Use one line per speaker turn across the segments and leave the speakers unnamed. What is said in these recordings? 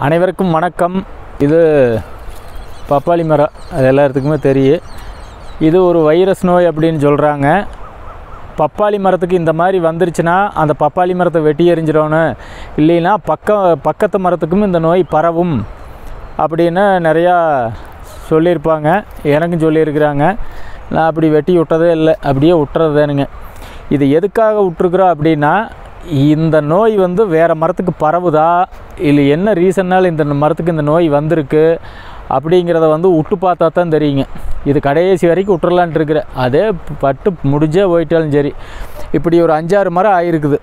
அனைவருக்கும் வணக்கம். இது பப்பாளி மரம், அது எல்லாத்துக்குமே தெரியும். இது ஒரு வைரஸ் நோய் அப்படின்னு சொல்கிறாங்க. பப்பாளி மரத்துக்கு இந்த மாதிரி வந்துருச்சுன்னா அந்த பப்பாளி மரத்தை வெட்டி எறிஞ்சிடணும், இல்லைன்னா பக்கத்து மரத்துக்கும் இந்த நோய் பரவும் அப்படின்னு நிறையா சொல்லியிருப்பாங்க. எனக்கும் சொல்லியிருக்கிறாங்க. நான் அப்படி வெட்டி விட்டதே இல்லை, அப்படியே விட்டுறதுதானுங்க. இது எதுக்காக விட்டுருக்குறோம் அப்படின்னா, இந்த நோய் வந்து வேறு மரத்துக்கு பரவுதா, இல்லை என்ன ரீசன்னால் இந்த மரத்துக்கு இந்த நோய் வந்திருக்கு அப்படிங்கிறத வந்து விட்டு பார்த்தா தான் தெரியுங்க. இது கடைசி வரைக்கும் விட்டுறலான்ட்டு இருக்கிற, அதே பட்டு முடிஞ்சே போயிட்டாலும் சரி. இப்படி ஒரு 5-6 மரம் ஆகிருக்குது,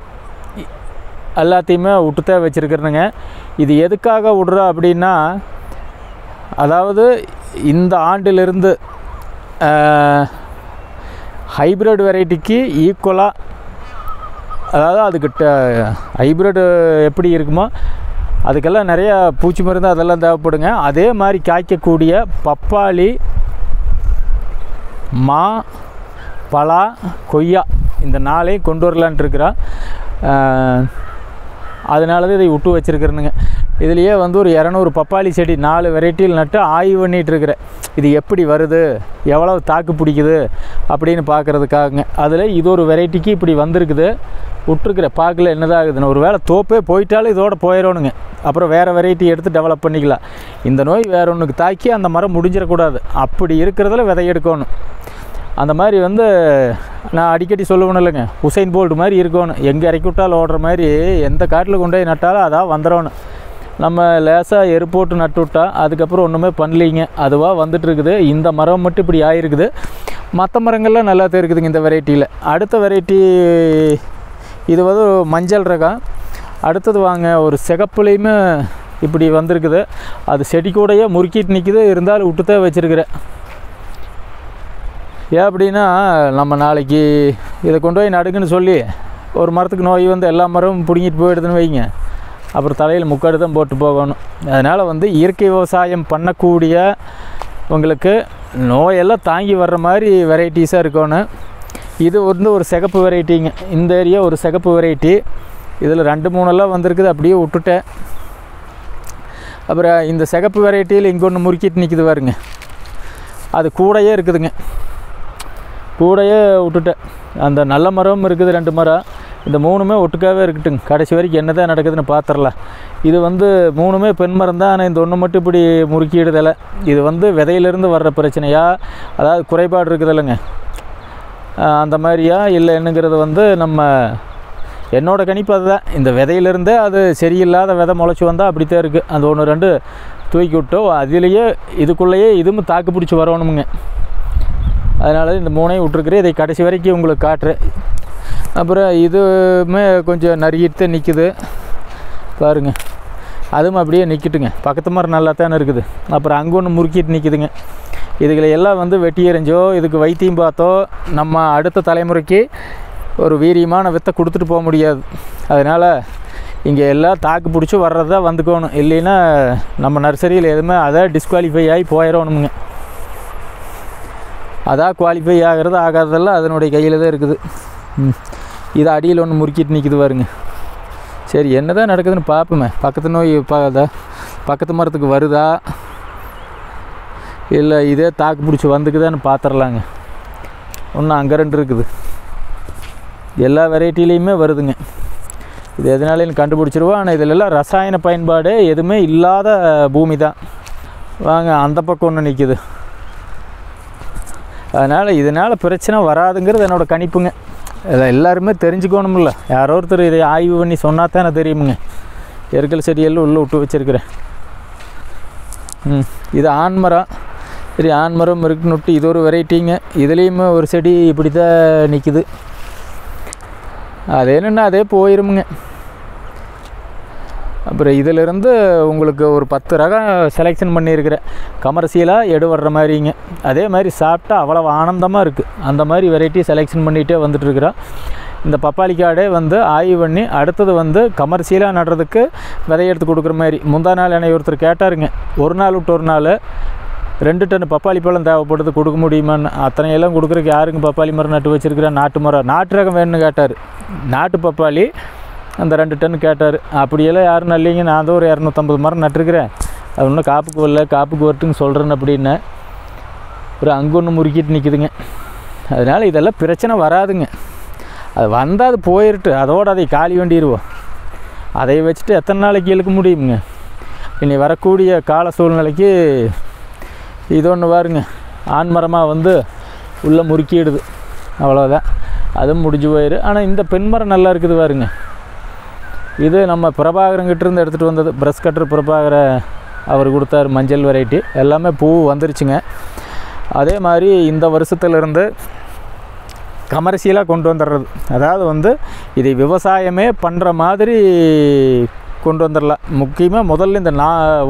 எல்லாத்தையுமே விட்டுத்தான் வச்சுருக்குறேனுங்க. இது எதுக்காக விட்றோம் அப்படின்னா, அதாவது இந்த ஆண்டிலிருந்து ஹைப்ரிட் வெரைட்டிக்கு ஈக்குவலாக, அதாவது அதுக்கிட்ட ஹைப்ரிட் எப்படி இருக்குமோ அதுக்கெல்லாம் நிறையா பூச்சி மருந்து அதெல்லாம் தேவைப்படுங்க. அதே மாதிரி காய்க்கக்கூடிய பப்பாளி, மா, பலா, கொய்யா இந்த 4ஐயும் கொண்டு வரலான்ட்டு இருக்கிறோம். அதனால தான் இதை விட்டு வச்சுருக்கிறேனுங்க. இதுலேயே வந்து ஒரு 200 பப்பாளி செடி 4 வெரைட்டியில் நட்டு ஆய்வு பண்ணிகிட்ருக்கிறேன். இது எப்படி வருது, எவ்வளோ தாக்கு பிடிக்குது அப்படின்னு பார்க்குறதுக்காகங்க. அதில் இது ஒரு வெரைட்டிக்கு இப்படி வந்திருக்குது, விட்டுருக்குற பார்க்கல என்னதான் ஆகுதுன்னு. ஒரு வேளை தோப்பே போயிட்டாலும் இதோட போயிடணுங்க, அப்புறம் வேறு வெரைட்டி எடுத்து டெவலப் பண்ணிக்கலாம். இந்த நோய் வேறு ஒன்றுக்கு தாக்கி அந்த மரம் முடிஞ்சிடக்கூடாது, அப்படி இருக்கிறதுல விதை எடுக்கணும். அந்த மாதிரி வந்து நான் அடிக்கடி சொல்லுவேன் இல்லைங்க, உசைன் போல்ட் மாதிரி இருக்கணும். எங்கே இறக்கி விட்டாலும் ஓடுற மாதிரி எந்த காட்டில் கொண்டு போய் நட்டாலும் அதான் வந்துடணும். நம்ம லேசாக எரு போட்டு நட்டு விட்டால் அதுக்கப்புறம் ஒன்றுமே பண்ணலிங்க, அதுவாக வந்துட்டுருக்குது. இந்த மரம் மட்டும் இப்படி ஆகிருக்குது, மற்ற மரங்கள்லாம் நல்லா தான் இருக்குதுங்க இந்த வெரைட்டியில். அடுத்த வெரைட்டி இது வந்து மஞ்சள் ரகம். அடுத்தது வாங்க ஒரு சிகப்புலேயுமே இப்படி வந்திருக்குது. அது செடி கூடையே முறுக்கிட்டு நிற்கிது, இருந்தாலும் விட்டு தான் வச்சுருக்கிறேன். ஏன் அப்படின்னா, நம்ம நாளைக்கு இதை கொண்டு போய் நடுங்கன்னு சொல்லி ஒரு மரத்துக்கு நோய் வந்து எல்லா மரமும் பிடுங்கிட்டு போயிடுதுன்னு வைங்க, அப்புறம் தலையில் முக்காடு தான் போட்டு போகணும். அதனால் வந்து இயற்கை விவசாயம் பண்ணக்கூடிய உங்களுக்கு நோயெல்லாம் தாங்கி வர்ற மாதிரி வெரைட்டிஸாக இருக்கணும். இது வந்து ஒரு சிகப்பு வெரைட்டிங்க. இந்த ஏரியா ஒரு சிகப்பு வெரைட்டி. இதில் 2-3 வந்திருக்குது, அப்படியே விட்டுட்டேன். அப்புறம் இந்த சிகப்பு வெரைட்டியில் இங்கே ஒன்று முறுக்கிட்டு நிற்கிது பாருங்க, அது கூடையே இருக்குதுங்க, கூடையே விட்டுட்டேன். அந்த நல்ல மரமும் இருக்குது 2 மரம், இந்த 3மே ஒட்டுக்காகவே இருக்கட்டுங்க. கடைசி வரைக்கும் என்ன தான் நடக்குதுன்னு பார்த்துடலாம். இது வந்து 3மே பெண் மரம் தான், ஆனால் இந்த ஒன்று மட்டும் இப்படி முறுக்கிடுதலை. இது வந்து விதையிலேருந்து வர்ற பிரச்சனையா, அதாவது குறைபாடு இருக்குது இல்லைங்க, அந்த மாதிரியா இல்லை என்னங்கிறது வந்து நம்ம என்னோடய கணிப்பு அதுதான். இந்த விதையிலேருந்தே அது சரியில்லாத விதை முளைச்சி வந்தால் அப்படித்தான் இருக்குது. அந்த 1-2 தூக்கி விட்டோம், அதிலேயே இதுக்குள்ளேயே இதுவும் தாக்கு பிடிச்சி வரணுமுங்க. அதனால இந்த 3ஐயும் விட்டுருக்குறேன். இதை கடைசி வரைக்கும் உங்களுக்கு காட்டுறேன். அப்புறம் இதுவுமே கொஞ்சம் நறுக்கிட்டு நிற்குது பாருங்கள், அதுவும் அப்படியே நிற்கிட்டுங்க. பக்கத்து மரம் நல்லா தானே இருக்குது. அப்புறம் அங்கே ஒன்று முறுக்கிட்டு நிற்குதுங்க. இதுகளை எல்லாம் வந்து வெட்டி எறிஞ்சோ இதுக்கு வைத்தியம் பார்த்தோ நம்ம அடுத்த தலைமுறைக்கு ஒரு வீரியமான வித்தை கொடுத்துட்டு போக முடியாது. அதனால் இங்கே எல்லாம் தாக்கு பிடிச்சி வர்றது தான் வந்துக்கணும், இல்லைன்னா நம்ம நர்சரியில் எதுவுமே அதான் டிஸ்குவாலிஃபை ஆகி போயிடணுமுங்க. அதான் குவாலிஃபை ஆகிறது ஆகாததெல்லாம் அதனுடைய கையில் தான் இருக்குது. இது அடியில் ஒன்று முறுக்கிட்டு நிற்கிது பாருங்க. சரி, என்ன தான் நடக்குதுன்னு பார்ப்போமே. பக்கத்து நோய் பக்கத்து மரத்துக்கு வருதா, இல்லை இதே தாக்கு பிடிச்சி வந்துக்குதான்னு பார்த்துடலாங்க. ஒன்று அங்கே 2 இருக்குது, எல்லா வெரைட்டிலையுமே வருதுங்க. இது எதனாலேயும் கண்டுபிடிச்சிருவோம். ஆனால் இதிலெல்லாம் ரசாயன பயன்பாடு எதுவுமே இல்லாத பூமி தான். வாங்க அந்த பக்கம் ஒன்று நிற்கிது. அதனால் இதனால் பிரச்சனை வராதுங்கிறது என்னோடய கணிப்புங்க. இதை எல்லாருமே தெரிஞ்சுக்கணுமில்ல, யாரோ ஒருத்தர் இதை ஆய்வு பண்ணி சொன்னால் தானே தெரியுமுங்க. எருக்கல் செடியெல்லாம் உள்ளே விட்டு வச்சுருக்கிறேன். இது ஆண்மரம். சரி, ஆண்மரம் இருக்குன்னு விட்டு இது ஒரு வெரைட்டிங்க. இதுலேயுமே ஒரு செடி இப்படி தான் நிற்குது. அது என்னென்னா அதே போயிருமுங்க. அப்புறம் இதிலிருந்து உங்களுக்கு ஒரு 10 ரகம் செலெக்ஷன் பண்ணியிருக்கிறேன், கமர்ஷியலாக எடு வர்ற மாதிரிங்க. அதே மாதிரி சாப்பிட்டா அவ்வளோ ஆனந்தமாக இருக்குது. அந்த மாதிரி வெரைட்டி செலெக்ஷன் பண்ணிகிட்டே வந்துட்டுருக்குறோம். இந்த பப்பாளி காடே வந்து ஆய்வு பண்ணி அடுத்தது வந்து கமர்ஷியலாக நடுறதுக்கு விதை எடுத்து கொடுக்குற மாதிரி. முந்தா நாள் என்னை ஒருத்தர் கேட்டாருங்க, ஒரு நாள் விட்டு ஒரு நாள் 2 டன் பப்பாளி பழம் தேவைப்படுது, கொடுக்க முடியுமான்னு. அத்தனையெல்லாம் கொடுக்குறதுக்கு யாருங்க பப்பாளி மரம் நட்டு வச்சுருக்கிறேன். நாட்டு மரம், நாட்டு ரகம் வேணும்னு கேட்டார். நாட்டு பப்பாளி அந்த 2 டன் கேட்டார். அப்படியெல்லாம் யாரும் இல்லைங்க, நான் தான் ஒரு 250 மரம் நட்டுருக்கிறேன், அது இன்னும் காப்புக்கு வரல, காப்புக்கு வரட்டுன்னு சொல்கிறேன்னு அப்படின்னு ஒரு அங்கே ஒன்று முறுக்கிட்டு நிற்குதுங்க. அதனால் இதெல்லாம் பிரச்சனை வராதுங்க. அது வந்தால் அது போயிட்டு அதோடு அதை காலி வேண்டிடுவோம். அதை வச்சுட்டு எத்தனை நாளைக்கு இழுக்க முடியுங்க? இனி வரக்கூடிய கால சூழ்நிலைக்கு இது ஒன்று பாருங்க, ஆண்மரமாக வந்து உள்ளே முறுக்கிடுது, அவ்வளோதான், அதுவும் முடிஞ்சு போயிடு. ஆனால் இந்த பெண்மரம் நல்லா இருக்குது பாருங்க. இது நம்ம பிரபாகரங்கிட்டேருந்து எடுத்துகிட்டு வந்தது, ப்ரஷ் கட்டர் பிரபாகர அவர் கொடுத்தார், மஞ்சள் வெரைட்டி, எல்லாமே பூ வந்துருச்சுங்க. அதே மாதிரி இந்த வருஷத்துலேருந்து கமர்ஷியலாக கொண்டு வந்துடுறது, அதாவது வந்து இதை விவசாயமே பண்ணுற மாதிரி கொண்டு வந்துடலாம். முக்கியமாக முதல்ல இந்த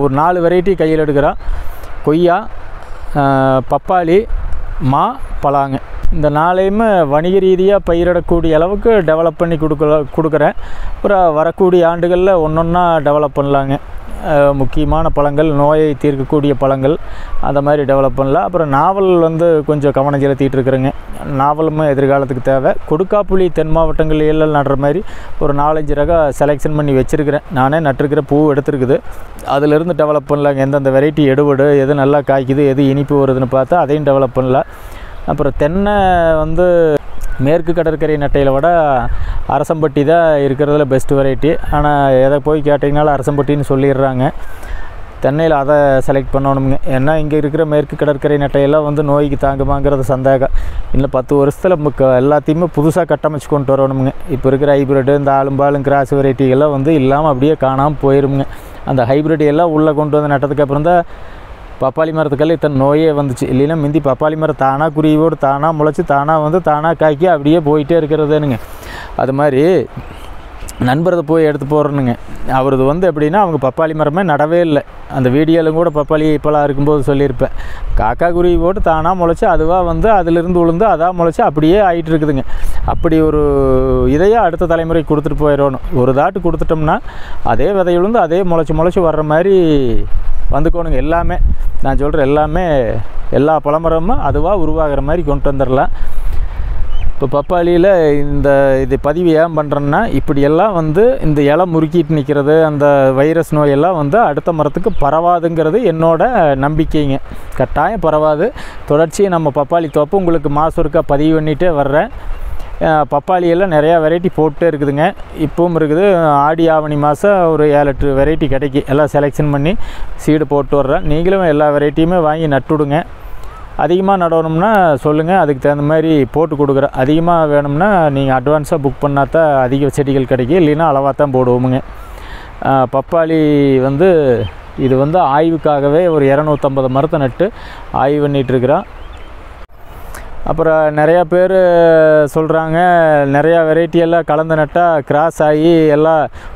ஒரு 4 வெரைட்டி கையில் எடுக்கிறோம். கொய்யா, பப்பாளி, மா, பலாங்க, இந்த 4ஐயுமே வணிக ரீதியாக பயிரிடக்கூடிய அளவுக்கு டெவலப் பண்ணி கொடுக்குறேன். அப்புறம் வரக்கூடிய ஆண்டுகளில் ஒன்றொன்னா டெவலப் பண்ணலாங்க. முக்கியமான பழங்கள், நோயை தீர்க்கக்கூடிய பழங்கள், அந்த மாதிரி டெவலப் பண்ணலாம். அப்புறம் நாவல் வந்து கொஞ்சம் கவனம் செலுத்திட்டு இருக்கிறேங்க. நாவலுமே எதிர்காலத்துக்கு தேவை. கொடுக்காப்புளி தென் மாவட்டங்கள் எல்லாம் நடுற மாதிரி ஒரு 4-5 ரகம் செலெக்ஷன் பண்ணி வச்சுருக்கிறேன். நானே நட்டுருக்கிற பூ எடுத்துருக்குது. அதிலிருந்து டெவலப் பண்ணலாங்க. எந்தெந்த வெரைட்டி எடுபடு, எது நல்லா காய்க்குது, எது இனிப்பு வருதுன்னு பார்த்தா அதையும் டெவலப் பண்ணலாம். அப்புறம் தென்னை வந்து மேற்கு கடற்கரை நட்டையில் விட அரசம்பட்டி தான் இருக்கிறதுல பெஸ்ட் வெரைட்டி. ஆனால் எதை போய் கேட்டிங்கனாலும் அரசம்பட்டின்னு சொல்லிடுறாங்க. தென்னையில் அதை செலக்ட் பண்ணணுங்க. ஏன்னா இங்கே இருக்கிற மேற்கு கடற்கரை நட்டையெல்லாம் வந்து நோய்க்கு தாங்குமாங்கிறது சந்தேகம். இன்னும் 10 வருஷத்தில் எல்லாத்தையுமே புதுசாக கட்டமைச்சு கொண்டு வரணுமுங்க. இப்போ இருக்கிற ஹைப்ரிட்டு, இந்த ஆளும்பாலும் கிராஸ் வெரைட்டிகள்லாம் வந்து இல்லாமல் அப்படியே காணாமல் போயிருமுங்க. அந்த ஹைப்ரிட் எல்லாம் உள்ளே கொண்டு வந்து நட்டதுக்கப்புறம் தான் பப்பாளி மரத்துக்கெல்லாம் இத்தனை நோயே வந்துச்சு. இல்லைன்னா முந்தி பப்பாளி மரம் தானாக குருவியோடு தானாக முளைச்சி தானாக வந்து தானாக காய்க்கி அப்படியே போயிட்டே இருக்கிறதுனுங்க. அது மாதிரி நண்பரது போய் எடுத்து போடுறனுங்க. அவரது வந்து எப்படின்னா அவங்க பப்பாளி மரமே நடவே இல்லை. அந்த வீடியோலும் கூட பப்பாளி இப்போலாம் இருக்கும்போது சொல்லியிருப்பேன். காக்கா குருவி போட்டு தானாக முளைச்சி அதுவாக வந்து அதிலிருந்து விழுந்து அதாக முளைச்சி அப்படியே ஆகிட்டு இருக்குதுங்க. அப்படி ஒரு இதையே அடுத்த தலைமுறைக்கு கொடுத்துட்டு போயிடணும். ஒரு தாட்டு கொடுத்துட்டோம்னா அதே விதை விழுந்து அதே முளைச்சி வர்ற மாதிரி வந்துக்கோணுங்க. எல்லாமே நான் சொல்கிற எல்லாமே எல்லா பழமரமும் அதுவாக உருவாகிற மாதிரி கொண்டு வந்துடலாம். இப்போ பப்பாளியில் இது பதிவு ஏன் பண்ணுறேன்னா, இப்படியெல்லாம் வந்து இந்த இலை முறுக்கிட்டு நிற்கிறது, அந்த வைரஸ் நோயெல்லாம் வந்து அடுத்த மரத்துக்கு பரவாதுங்கிறது என்னோட நம்பிக்கைங்க. கட்டாயம் பரவாது. தொடர்ச்சியாக நம்ம பப்பாளி தோப்பு உங்களுக்கு மாதம் ஒருக்கா பதிவு பண்ணிகிட்டே வர்றேன். பப்பாளியெல்லாம் நிறையா வெரைட்டி போட்டே இருக்குதுங்க. இப்பவும் இருக்குது. ஆடி ஆவணி மாதம் ஒரு 7-8 வெரைட்டி கிடைக்கி எல்லாம் செலெக்ஷன் பண்ணி சீடு போட்டு வர்றேன். நீங்களும் எல்லா வெரைட்டியுமே வாங்கி நட்டுவிடுங்க. அதிகமாக நடணும்னா சொல்லுங்கள், அதுக்கு தகுந்த மாதிரி போட்டு கொடுக்குறேன். அதிகமாக வேணும்னா நீங்கள் அட்வான்ஸாக புக் பண்ணால் தான் அதிக செடிகள் கிடைக்கும், இல்லைன்னா அளவாக தான் போடுவோமுங்க. பப்பாளி வந்து இது வந்து ஆய்வுக்காகவே ஒரு 250 மரத்தை நட்டு ஆய்வு பண்ணிகிட்ருக்குறோம். அப்புறம் நிறையா பேர் சொல்கிறாங்க, நிறையா வெரைட்டியெல்லாம் கலந்து நட்டால் கிராஸ் ஆகி எல்லாம்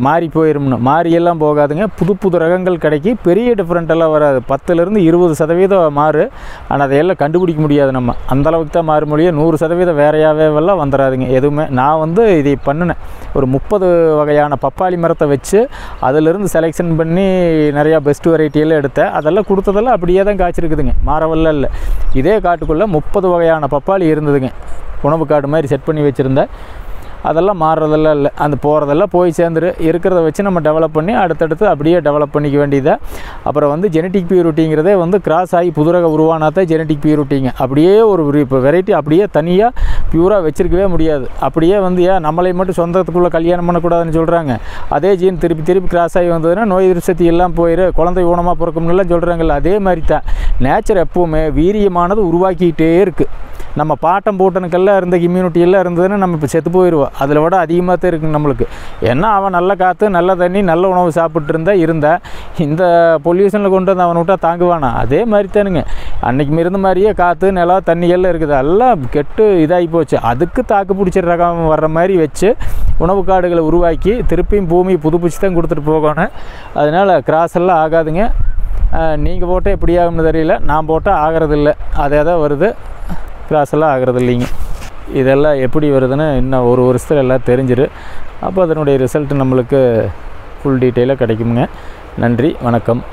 மாறி போயிரும்னு. மாறியெல்லாம் போகாதுங்க. புது ரகங்கள் கிடைக்கி. பெரிய டிஃப்ரெண்ட்டெல்லாம் வராது. 10% 20% மாறு. ஆனால் அதையெல்லாம் கண்டுபிடிக்க முடியாது. நம்ம அந்தளவுக்கு தான் மாறு மொழியே 100% வேறையாகவேலாம் வந்துடாதுங்க எதுவுமே. நான் வந்து இதை பண்ணினேன். ஒரு 30 வகையான பப்பாளி மரத்தை வச்சு அதிலிருந்து செலெக்ஷன் பண்ணி நிறையா பெஸ்ட் வெரைட்டியெல்லாம் எடுத்தேன். அதெல்லாம் கொடுத்ததெல்லாம் அப்படியே தான் காய்ச்சிருக்குதுங்க, மாறவெல்லாம் இல்லை. இதே காட்டுக்குள்ளே 30 வகையான பப்பாளி இருந்ததுங்க. உணவு காடு மாதிரி செட் பண்ணி வச்சுருந்தேன். அதெல்லாம் மாறுறதெல்லாம் இல்லை. அந்த போகிறதெல்லாம் போய் சேர்ந்துரு. இருக்கிறத வச்சு நம்ம டெவலப் பண்ணி அடுத்தடுத்து அப்படியே டெவலப் பண்ணிக்க வேண்டியதை. அப்புறம் வந்து ஜெனட்டிக் பியூரிட்டிங்கிறதே வந்து கிராஸ் ஆகி புதுரக உருவானாதான் ஜெனட்டிக் பியூரிட்டிங்க. அப்படியே ஒரு இப்போ வெரைட்டி அப்படியே தனியாக பியூராக வச்சுருக்கவே முடியாது. அப்படியே வந்து ஏன் நம்மளை மட்டும் சொந்தத்துக்குள்ளே கல்யாணம் பண்ணக்கூடாதுன்னு சொல்கிறாங்க. அதே ஜீன் திருப்பி கிராஸ் ஆகி வந்ததுன்னா நோய் எதிர்ப்பு சக்தி எல்லாம் போயிடு, குழந்தை ஊனமாக பிறக்கும்னுலாம் சொல்கிறாங்கல்ல. அதே மாதிரி தான் நேச்சர் எப்போவுமே வீரியமானது உருவாக்கிக்கிட்டே இருக்குது. நம்ம பாட்டம் போட்டனுக்கெல்லாம் இருந்த இம்யூனிட்டி எல்லாம் இருந்ததுன்னு நம்ம இப்போ செத்து போயிடுவோம். அதில் விட அதிகமாக தான் இருக்குது நம்மளுக்கு. ஏன்னா அவன் நல்ல காற்று, நல்ல தண்ணி, நல்ல உணவு சாப்பிட்டு இருந்தால் இந்த பொல்யூஷனில் கொண்டு வந்து அவனை விட்டால் தாங்குவானா? அதே மாதிரி தானுங்க. அன்றைக்கி இருந்த மாதிரியே காற்று, நிலம், தண்ணியெல்லாம் இருக்குது. எல்லாம் கெட்டு இதாகி போச்சு. அதுக்கு தாக்கு பிடிச்ச ரகம் வர்ற மாதிரி வச்சு உணவு காடுகளை உருவாக்கி திருப்பியும் பூமி புதுப்பிச்சு தான் கொடுத்துட்டு போகணும். அதனால் கிராஸ் எல்லாம் ஆகாதுங்க. நீங்கள் போட்டால் எப்படி ஆகும்னு தெரியல, நான் போட்டால் ஆகிறதில்ல. அதே தான் வருது, கிராஸெல்லாம் ஆகிறது இல்லைங்க. இதெல்லாம் எப்படி வருதுன்னு இன்னும் ஒரு வருஷத்தில் எல்லாம் தெரிஞ்சிரு. அப்போ அதனுடைய ரிசல்ட் நம்மளுக்கு ஃபுல் டீட்டெயிலாக கிடைக்குங்க. நன்றி, வணக்கம்.